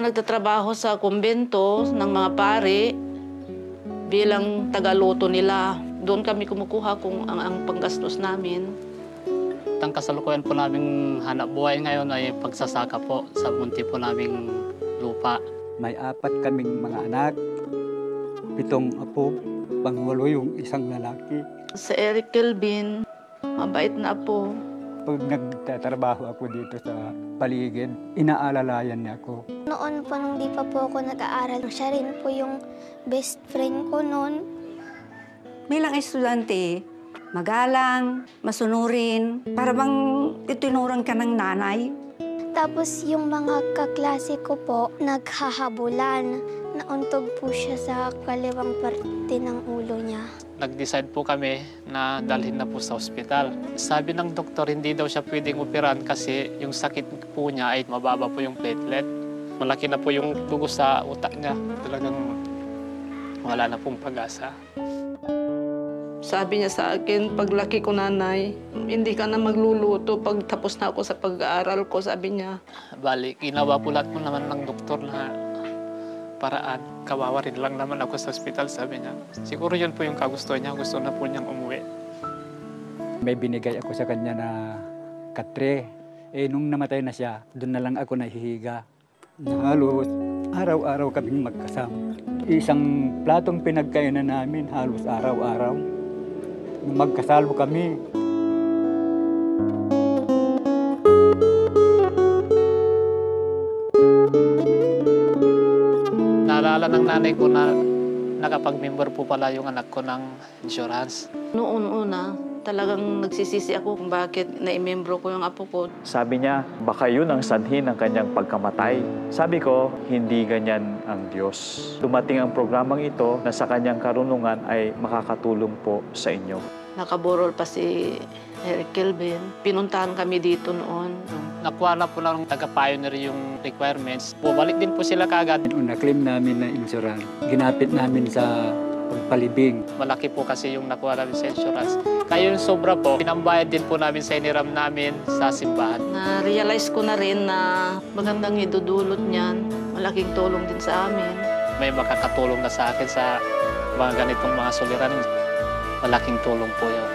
nagtatrabaho sa kumbento ng mga pari bilang tagaluto nila. Doon kami kumukuha kung ang panggastos namin. Ang kasalukuyan po naming hanap buhay ngayon ay pagsasaka po sa munti po naming lupa. May 4 kaming mga anak, 7 apo, pangwalo yung isang lalaki. Sa Eric Kelvin, mabait na apo. Pag nagtatrabaho ako dito sa paligid, inaalalayan niya ako. Noon po, nung di pa po ako nag-aaral, siya rin po yung best friend ko noon. Bilang estudyante, magalang, masunurin, para bang itinuran ka ng nanay. Tapos yung mga kaklase ko po, naghahabulan. Nauntog po siya sa kaliwang parte ng ulo niya. Nag-decide po kami na dalhin na po sa ospital. Sabi ng doktor, hindi daw siya pwedeng operan kasi yung sakit po niya ay mababa po yung platelet. Malaki na po yung dugo sa utak niya. Talagang wala na pong pag-asa. Sabi niya sa akin, paglaki ko nanay, hindi ka na magluluto pag tapos na ako sa pag-aaral ko, sabi niya. Bali, ginawa po lahat po naman ng doktor na paraan. Kawawa rin lang naman ako sa ospital, sabi niya. Siguro yun po yung kagustuhan niya. Gusto na po niyang umuwi. May binigay ako sa kanya na katre. Nung namatay na siya, doon na lang ako nahihiga. Halos araw-araw kaming magkasama. Isang platong pinagkainan namin halos araw-araw. Magkasalo kami. Naalala ng nanay ko na nakapag-member po pala yung anak ko ng insurance. Noon una, talagang nagsisisi ako kung bakit naimembro ko yung apo ko. Sabi niya, baka yun ang sanhi ng kanyang pagkamatay. Sabi ko, hindi ganyan ang Diyos. Dumating ang programang ito na sa kanyang karunungan ay makakatulong po sa inyo. Nakaburol pa si Eric Kelvin. Pinuntahan kami dito noon. Nakuha na po ng taga-pioneer yung requirements. Bumalik din po sila kaagad. Nung na-claim namin na insurance, ginapit namin sa pagpalibing. Malaki po kasi yung nakuha namin sa insurance. Kaya yung sobra po, pinambayad din po namin sa iniram namin sa simbahan. Na-realize ko na rin na magandang idudulot niyan. Malaking tulong din sa amin. May makakatulong na sa akin sa mga ganitong mga suliranin. Malaking tulong po yun.